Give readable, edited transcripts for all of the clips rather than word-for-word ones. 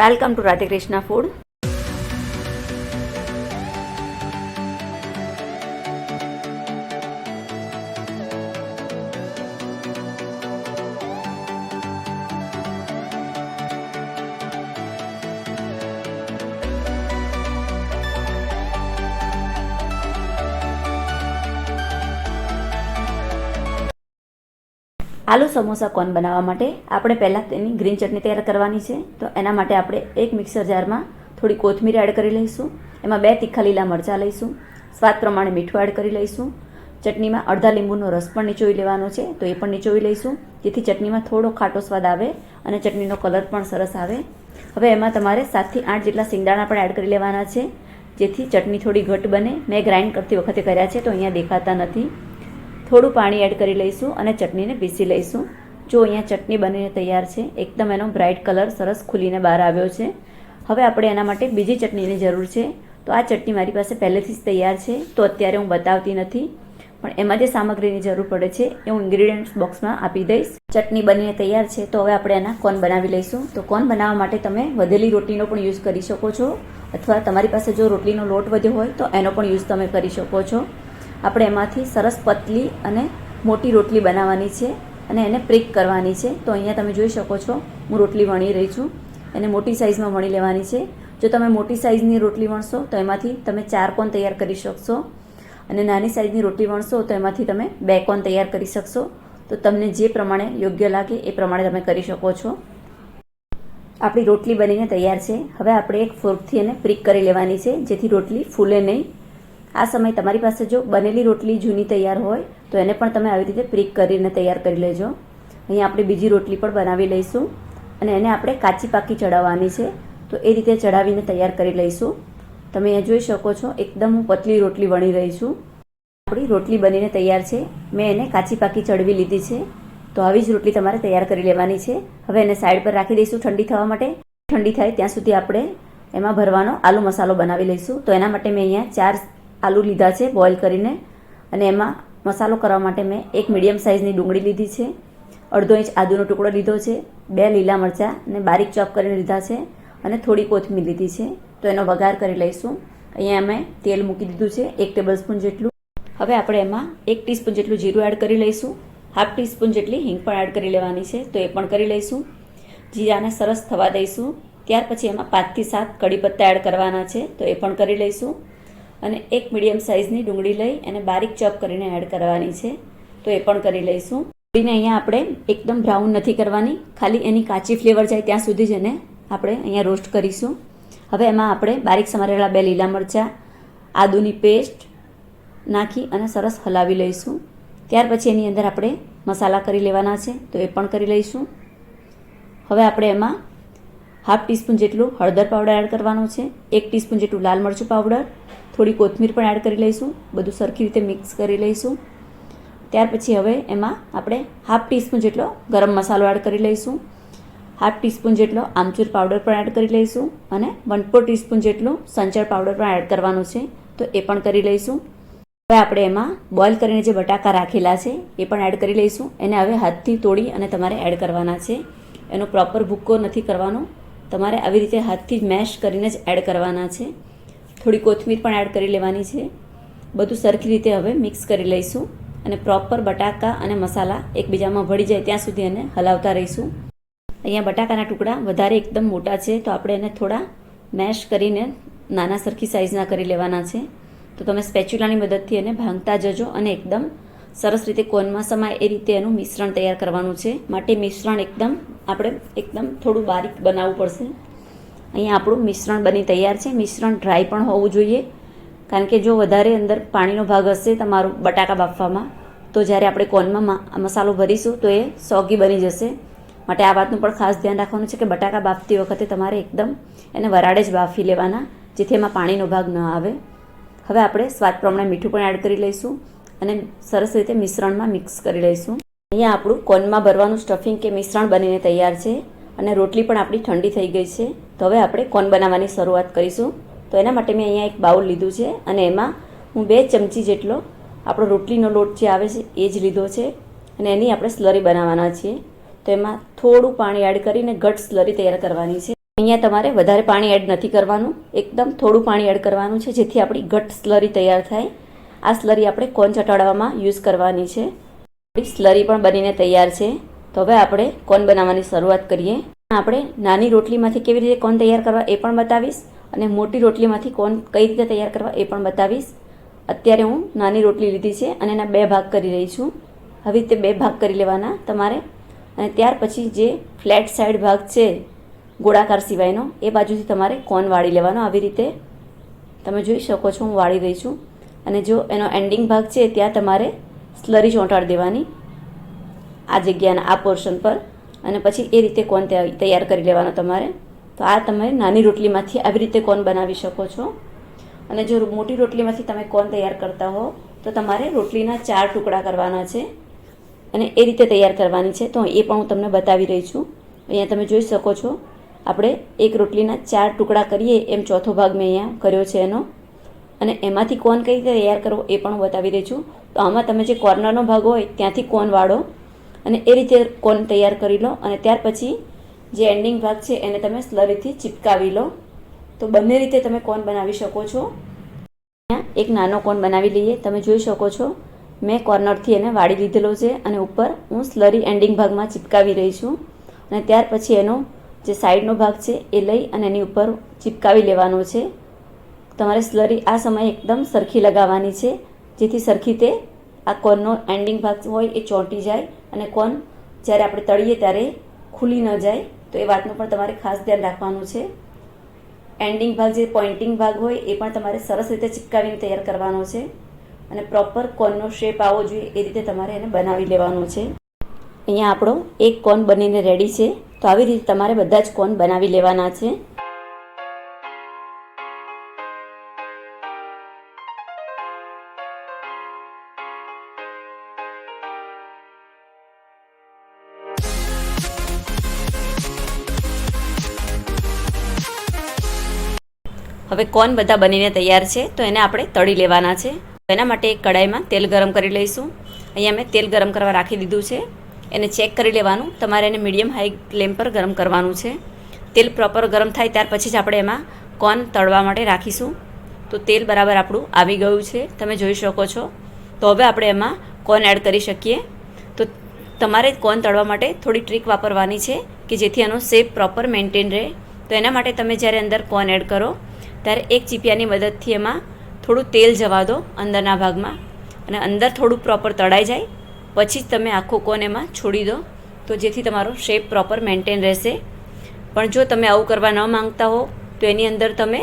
Welcome to Radhe Krishna food. Aloo samosa corn બનાવવા માટે આપણે પહેલાં તેની ગ્રીન ચટણી તૈયાર કરવાની છે. તો એના માટે આપણે એક મિક્સર જારમાં થોડી કોથમીર એડ કરી લઈશું. એમાં 2 તીખા લીલા મરચાં લઈશું. સ્વાદ પ્રમાણે મીઠું એડ કરી લઈશું. ચટણીમાં અડધા લીંબુનો રસ પણ નીચોવી લેવાનો છે, તો એ પણ નીચોવી લઈશું, જેથી ચટણીમાં થોડો ખાટો સ્વાદ આવે અને ચટણીનો કલર પણ સરસ આવે. હવે એમાં તમારે 7 થી 8 જેટલા સિંગદાણા પણ એડ કરી લેવાના છે, જેથી ચટણી થોડી ઘટ બને. મેં ગ્રાઇન્ડ કરતી વખતે કર્યા છે, તો અહીંયા દેખાતા નથી. થોડું પાણી એડ કરી લઈશું અને ચટણીને પીસી લઈશું. જો અહીંયા ચટણી બનીને તૈયાર છે. એકદમ એનો બ્રાઇટ કલર સરસ ખુલીને બહાર આવ્યો છે. હવે આપણે એના માટે બીજી ચટણીની જરૂર છે. તો આ ચટણી મારી પાસે પહેલેથી જ તૈયાર છે, તો અત્યારે હું બતાવતી નથી, પણ એમાં જે સામગ્રીની જરૂર પડે છે એ હું ઇન્ગ્રીડિયન્ટ્સ બોક્સમાં આપી દઈશ. ચટણી બનીને તૈયાર છે, તો હવે આપણે એના કોર્ન બનાવી લઈશું. તો કોર્ન બનાવવા માટે તમે વધેલી રોટલીનો પણ યુઝ કરી શકો છો, અથવા તમારી પાસે જો રોટલીનો લોટ વધ્યો હોય તો એનો પણ યુઝ તમે કરી શકો છો. આપણે એમાંથી સરસ પતલી અને મોટી રોટલી બનાવવાની છે અને એને પ્રિક કરવાની છે. તો અહીંયા તમે જોઈ શકો છો, હું રોટલી વણી રહી છું. એને મોટી સાઇઝમાં વણી લેવાની છે. જો તમે મોટી સાઇઝની રોટલી વણશો તો એમાંથી તમે 4 કોન તૈયાર કરી શકશો, અને નાની સાઇઝની રોટલી વણશો તો એમાંથી તમે 2 કોન તૈયાર કરી શકશો. તો તમને જે પ્રમાણે યોગ્ય લાગે એ પ્રમાણે તમે કરી શકો છો. આપણી રોટલી બનીને તૈયાર છે. હવે આપણે એક ફોર્કથી એને પ્રિક કરી લેવાની છે, જેથી રોટલી ફૂલે નહીં. આ સમયે તમારી પાસે જો બનેલી રોટલી જૂની તૈયાર હોય તો એને પણ તમે આવી રીતે પ્રિક કરીને તૈયાર કરી લેજો. અહીંયા આપણે બીજી રોટલી પણ બનાવી લઈશું અને એને આપણે કાચી પાકી ચડાવવાની છે, તો એ રીતે ચડાવીને તૈયાર કરી લઈશું. તમે અહીંયા જોઈ શકો છો, એકદમ હું પતલી રોટલી વણી રહી છું. આપણી રોટલી બનીને તૈયાર છે. મેં એને કાચી પાકી ચડવી લીધી છે. તો આવી જ રોટલી તમારે તૈયાર કરી લેવાની છે. હવે એને સાઈડ પર રાખી દઈશું ઠંડી થવા માટે. ઠંડી થાય ત્યાં સુધી આપણે એમાં ભરવાનો આલુ મસાલો બનાવી લઈશું. તો એના માટે મેં અહીંયા 4 આલુ લીધા છે બોઇલ કરીને, અને એમાં મસાલો કરવા માટે મેં એક મીડિયમ સાઇઝની ડુંગળી લીધી છે, અડધો ઇંચ આદુનો ટુકડો લીધો છે, 2 લીલા મરચાં ને બારીક ચોપ કરીને લીધા છે, અને થોડી કોથમીર લીધી છે. તો એનો વઘાર કરી લઈશું. અહીંયા મેં તેલ મૂકી દીધું છે 1 ટેબલ સ્પૂન જેટલું. હવે આપણે એમાં 1 ટીસ્પૂન જેટલું જીરું એડ કરી લઈશું. હાફ ટીસ્પૂન જેટલી હિંગ પણ એડ કરી લેવાની છે, તો એ પણ કરી લઈશું. જીરાને સરસ થવા દઈશું. ત્યાર પછી એમાં 5 થી 7 કડી પત્તા એડ કરવાના છે, તો એ પણ કરી લઈશું. અને એક મીડિયમ સાઇઝની ડુંગળી લઈ અને બારીક ચોપ કરીને એડ કરવાની છે, તો એ પણ કરી લઈશું. ડુંગળીને અહીંયા આપણે એકદમ બ્રાઉન નથી કરવાની, ખાલી એની કાચી ફ્લેવર જાય ત્યાં સુધી જ એને આપણે અહીંયા રોસ્ટ કરીશું. હવે એમાં આપણે બારીક સમારેલા 2 લીલા મરચાં, આદુની પેસ્ટ નાખી અને સરસ હલાવી લઈશું. ત્યાર પછી એની અંદર આપણે મસાલા કરી લેવાના છે, તો એ પણ કરી લઈશું. હવે આપણે એમાં હાફ ટીસ્પૂન જેટલું હળદર પાવડર એડ કરવાનો છે, 1 ટીસ્પૂન જેટલું લાલ મરચું પાવડર, થોડી કોથમીર પણ એડ કરી લઈશું. બધું સરખી રીતે મિક્સ કરી લઈશું. ત્યાર પછી હવે એમાં આપણે હાફ ટીસ્પૂન જેટલો ગરમ મસાલો એડ કરી લઈશું. હાફ ટીસ્પૂન જેટલો આમચૂર પાવડર પણ એડ કરી લઈશું, અને 1/4 ટીસ્પૂન જેટલું સંચળ પાવડર પણ એડ કરવાનું છે, તો એ પણ કરી લઈશું. હવે આપણે એમાં બોઇલ કરીને જે બટાકા રાખેલા છે એ પણ એડ કરી લઈશું. એને હવે હાથથી તોડી અને તમારે એડ કરવાના છે. એનો પ્રોપર ભૂક્કો નથી કરવાનો, તમારે આવી રીતે હાથથી મેશ કરીને જ એડ કરવાના છે. થોડી કોથમીર પણ એડ કરી લેવાની છે. બધું સરખી રીતે હવે મિક્સ કરી લઈશું, અને પ્રોપર બટાકા અને મસાલા એકબીજામાં ભળી જાય ત્યાં સુધી એને હલાવતા રહીશું. અહીંયા બટાકાના ટુકડા વધારે એકદમ મોટા છે, તો આપણે એને થોડા મેશ કરીને નાના સરખી સાઇઝના કરી લેવાના છે. તો તમે સ્પેચ્યુલાની મદદથી એને ભાંગતા જજો, અને એકદમ સરસ રીતે કોનમાં સમાય એ રીતે એનું મિશ્રણ તૈયાર કરવાનું છે. માટે મિશ્રણ આપણે એકદમ થોડું બારીક બનાવવું પડશે. અહીંયા આપણું મિશ્રણ બની તૈયાર છે. મિશ્રણ ડ્રાય પણ હોવું જોઈએ, કારણ કે જો વધારે અંદર પાણીનો ભાગ હશે તમારું બટાકા બાફવામાં, તો જ્યારે આપણે કોર્નમાં મસાલો ભરીશું તો એ સોગી બની જશે. માટે આ વાતનું પણ ખાસ ધ્યાન રાખવાનું છે કે બટાકા બાફતી વખતે તમારે એકદમ એને વરાળે જ બાફી લેવાના, જેથી એમાં પાણીનો ભાગ ન આવે. હવે આપણે સ્વાદ પ્રમાણે મીઠું પણ એડ કરી લઈશું, અને સરસ રીતે મિશ્રણમાં મિક્સ કરી લઈશું. અહીંયા આપણું કોર્નમાં ભરવાનું સ્ટફિંગ કે મિશ્રણ બનીને તૈયાર છે, અને રોટલી પણ આપણી ઠંડી થઈ ગઈ છે. તો હવે આપણે કોર્ન બનાવવાની શરૂઆત કરીશું. તો એના માટે મેં અહીંયા એક બાઉલ લીધું છે, અને એમાં હું 2 ચમચી જેટલો આપણો રોટલીનો લોટ જે આવે છે એ જ લીધો છે, અને એની આપણે સ્લરી બનાવવાના છીએ. તો એમાં થોડું પાણી એડ કરીને ઘટ સ્લરી તૈયાર કરવાની છે. અહીંયા તમારે વધારે પાણી એડ નથી કરવાનું, એકદમ થોડું પાણી એડ કરવાનું છે, જેથી આપણી ઘટ સ્લરી તૈયાર થાય. આ સ્લરી આપણે કોર્ન ચોંટાડવામાં યુઝ કરવાની છે. આપણી સ્લરી પણ બનીને તૈયાર છે. તો હવે આપણે કોર્ન બનાવવાની શરૂઆત કરીએ. આપણે નાની રોટલીમાંથી કેવી રીતે કોર્ન તૈયાર કરવા એ પણ બતાવીશ, અને મોટી રોટલીમાંથી કોર્ન કઈ રીતે તૈયાર કરવા એ પણ બતાવીશ. અત્યારે હું નાની રોટલી લીધી છે અને એના 2 ભાગ કરી રહી છું. હવે તે 2 ભાગ કરી લેવાના તમારે, અને ત્યાર પછી જે ફ્લેટ સાઈડ ભાગ છે ગોળાકાર સિવાયનો, એ બાજુથી તમારે કોર્ન વાળી લેવાનો. આવી રીતે તમે જોઈ શકો છો, હું વાળી રહી છું. અને જો એનો એન્ડિંગ ભાગ છે ત્યાં તમારે સ્લરી ચોંટાડી દેવાની આ જગ્યાના આ પોર્શન પર, અને પછી એ રીતે કોર્ન તૈયાર કરી લેવાનો તમારે. તો આ તમે નાની રોટલીમાંથી આવી રીતે કોર્ન બનાવી શકો છો. અને જો મોટી રોટલીમાંથી તમે કોર્ન તૈયાર કરતા હો તો તમારે રોટલીના 4 ટુકડા કરવાના છે, અને એ રીતે તૈયાર કરવાની છે. તો એ પણ હું તમને બતાવી રહી છું. અહીંયા તમે જોઈ શકો છો, આપણે એક રોટલીના 4 ટુકડા કરીએ એમ ચોથો ભાગ મેં અહીંયા કર્યો છે એનો. અને એમાંથી કોર્ન કઈ રીતે તૈયાર કરવો એ પણ હું બતાવી રહી છું. તો આમાં તમે જે કોર્નરનો ભાગ હોય ત્યાંથી કોર્ન વાળો, અને એ રીતે કોર્ન તૈયાર કરી લો. અને ત્યાર પછી જે એન્ડિંગ ભાગ છે એને તમે સ્લરીથી ચિપકાવી લો. તો બંને રીતે તમે કોર્ન બનાવી શકો છો. અહીંયા એક નાનો કોર્ન બનાવી લઈએ. તમે જોઈ શકો છો, મેં કોર્નરથી એને વાળી લીધેલો છે, અને ઉપર હું સ્લરી એન્ડિંગ ભાગમાં ચિપકાવી રહી છું. અને ત્યાર પછી એનો જે સાઈડનો ભાગ છે એ લઈ અને એની ઉપર ચિપકાવી લેવાનો છે. તમારે સ્લરી આ સમયે એકદમ સરખી લગાવવાની છે, જેથી સરખી તે આ કોર્નનો એન્ડિંગ ભાગ હોય એ ચોંટી જાય, અને કોર્ન જ્યારે આપણે તળીએ ત્યારે ખુલી ન જાય. તો એ વાતનું પણ તમારે ખાસ ધ્યાન રાખવાનું છે. એન્ડિંગ ભાગ જે પોઇન્ટિંગ ભાગ હોય એ પણ તમારે સરસ રીતે ચિપકાવીને તૈયાર કરવાનો છે, અને પ્રોપર કોર્નનો શેપ આવવો જોઈએ એ રીતે તમારે એને બનાવી લેવાનો છે. અહીંયા આપણો એક કોર્ન બનીને રેડી છે. તો આવી રીતે તમારે બધા જ કોર્ન બનાવી લેવાના છે. હવે કોર્ન બધા બનીને તૈયાર છે, તો એને આપણે તળી લેવાના છે. એના માટે એક કડાઈમાં તેલ ગરમ કરી લઈશું. અહીંયા મેં તેલ ગરમ કરવા રાખી દીધું છે. એને ચેક કરી લેવાનું, તમારે એને મીડિયમ હાઈ ફ્લેમ પર ગરમ કરવાનું છે. તેલ પ્રોપર ગરમ થાય ત્યાર પછી જ આપણે એમાં કોર્ન તળવા માટે રાખીશું. તો તેલ બરાબર આપણું આવી ગયું છે, તમે જોઈ શકો છો. તો હવે આપણે એમાં કોર્ન એડ કરી શકીએ. તો તમારે કોર્ન તળવા માટે થોડી ટ્રીક વાપરવાની છે કે જેથી એનો શેપ પ્રોપર મેન્ટેન રહે. તો એના માટે તમે જ્યારે અંદર કોર્ન એડ કરો ત્યારે એક ચીપિયાની મદદથી એમાં થોડું તેલ જવા દો અંદરના ભાગમાં, અને અંદર થોડું પ્રોપર તળાઈ જાય પછી જ તમે આખો કોર્ન એમાં છોડી દો, તો જેથી તમારો શેપ પ્રોપર મેન્ટેન રહેશે. પણ જો તમે આવું કરવા ન માંગતા હો તો એની અંદર તમે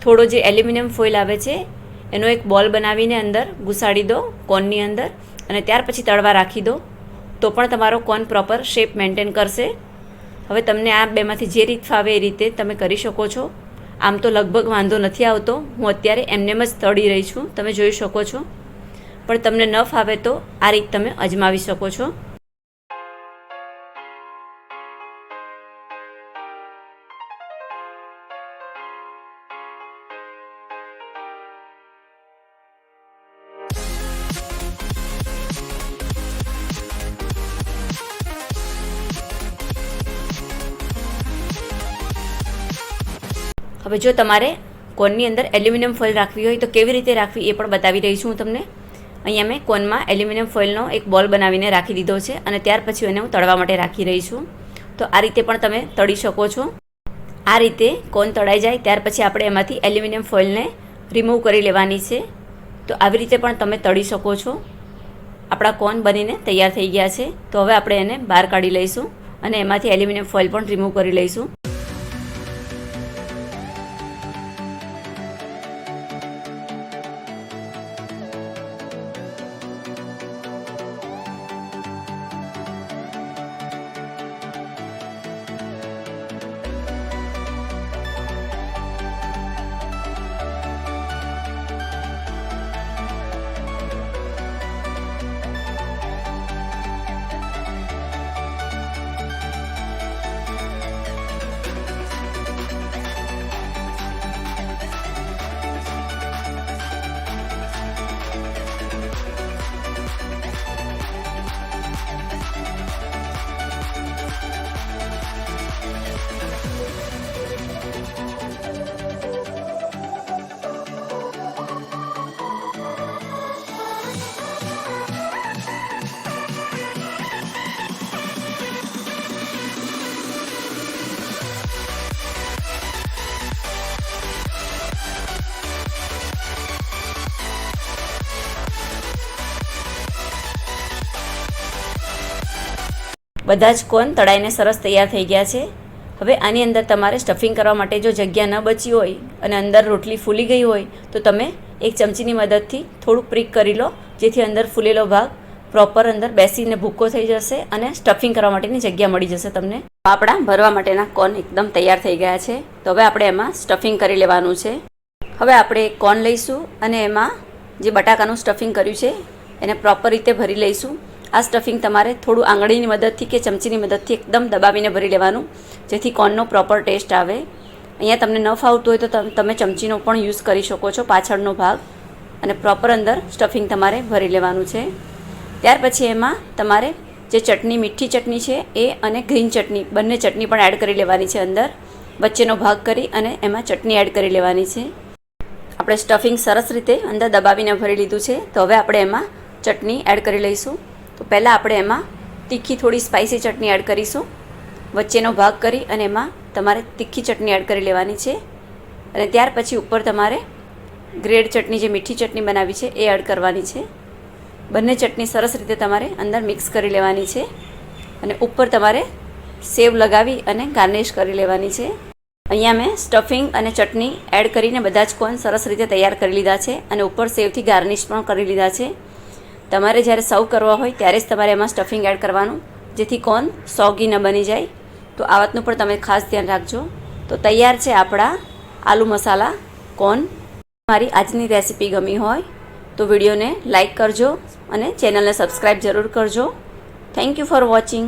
થોડો જે એલ્યુમિનિયમ ફોઇલ આવે છે એનો એક બોલ બનાવીને અંદર ઘુસાડી દો કોર્નની અંદર, અને ત્યાર પછી તળવા રાખી દો, તો પણ તમારો કોર્ન પ્રોપર શેપ મેન્ટેન કરશે. હવે તમને આ બેમાંથી જે રીત ફાવે એ રીતે તમે કરી શકો છો. આમ તો લગભગ વાંધો નથી આવતો, હું અત્યારે એમનેમ જ તળી રહી છું, તમે જોઈ શકો છો. પણ તમને ન ફાવે તો આ રીત તમે અજમાવી શકો છો. હવે જો તમારે કોર્નની અંદર એલ્યુમિનિયમ ફોઇલ રાખવી હોય તો કેવી રીતે રાખવી એ પણ બતાવી રહી છું હું તમને. અહીંયા મેં કોર્નમાં એલ્યુમિનિયમ ફોઇલનો એક બોલ બનાવીને રાખી દીધો છે, અને ત્યાર પછી એને હું તળવા માટે રાખી રહી છું. તો આ રીતે પણ તમે તળી શકો છો. આ રીતે કોર્ન તળાઈ જાય ત્યાર પછી આપણે એમાંથી એલ્યુમિનિયમ ફોઇલને રિમૂવ કરી લેવાની છે. તો આવી રીતે પણ તમે તળી શકો છો. આપણા કોર્ન બનીને તૈયાર થઈ ગયા છે. તો હવે આપણે એને બહાર કાઢી લઈશું, અને એમાંથી એલ્યુમિનિયમ ફોઇલ પણ રિમૂવ કરી લઈશું. બધા જ કોર્ન તળાઈને સરસ તૈયાર થઈ ગયા છે. હવે આની અંદર તમારે સ્ટફિંગ કરવા માટે જો જગ્યા ન બચી હોય અને અંદર રોટલી ફૂલી ગઈ હોય તો તમે એક ચમચીની મદદથી થોડુંક પ્રિક કરી લો, જેથી અંદર ફૂલેલો ભાગ પ્રોપર અંદર બેસીને ભૂકો થઈ જશે અને સ્ટફિંગ કરવા માટેની જગ્યા મળી જશે તમને. આપણા ભરવા માટેના કોર્ન એકદમ તૈયાર થઈ ગયા છે. તો હવે આપણે એમાં સ્ટફિંગ કરી લેવાનું છે. હવે આપણે એક કોર્ન લઈશું અને એમાં જે બટાકાનું સ્ટફિંગ કર્યું છે એને પ્રોપર રીતે ભરી લઈશું. આ સ્ટફિંગ તમારે થોડું આંગળીની મદદથી કે ચમચીની મદદથી એકદમ દબાવીને ભરી લેવાનું, જેથી કોર્નનો પ્રોપર ટેસ્ટ આવે. અહીંયા તમને ન ફાવતું હોય તો તમે ચમચીનો પણ યુઝ કરી શકો છો, પાછળનો ભાગ. અને પ્રોપર અંદર સ્ટફિંગ તમારે ભરી લેવાનું છે. ત્યાર પછી એમાં તમારે જે ચટણી, મીઠી ચટણી છે એ અને ગ્રીન ચટણી બંને ચટણી પણ એડ કરી લેવાની છે. અંદર વચ્ચેનો ભાગ કરી અને એમાં ચટણી એડ કરી લેવાની છે. આપણે સ્ટફિંગ સરસ રીતે અંદર દબાવીને ભરી લીધું છે. તો હવે આપણે એમાં ચટણી એડ કરી લઈશું. તો પહેલાં આપણે એમાં તીખી થોડી સ્પાઇસી ચટણી એડ કરીશું. વચ્ચેનો ભાગ કરી અને એમાં તમારે તીખી ચટણી એડ કરી લેવાની છે. અને ત્યાર પછી ઉપર તમારે ગ્રેડ ચટણી, જે મીઠી ચટણી બનાવી છે એ એડ કરવાની છે. બંને ચટણી સરસ રીતે તમારે અંદર મિક્સ કરી લેવાની છે. અને ઉપર તમારે સેવ લગાવી અને ગાર્નિશ કરી લેવાની છે. અહીંયા મેં સ્ટફિંગ અને ચટણી એડ કરીને બધા જ કોર્ન સરસ રીતે તૈયાર કરી લીધા છે અને ઉપર સેવથી ગાર્નિશ પણ કરી લીધા છે. તમારે જ્યારે સર્વ કરવા હોય ત્યારે જ તમારે એમાં સ્ટફિંગ એડ કરવાનું, જેથી કોર્ન સોગી ન બની જાય. તો આ વાતનું પણ તમે ખાસ ધ્યાન રાખજો. તો તૈયાર છે આપણા આલુ મસાલા કોર્ન. મારી આજની રેસીપી ગમી હોય તો વિડીયોને લાઈક કરજો અને ચેનલને સબસ્ક્રાઈબ જરૂર કરજો. Thank you for watching.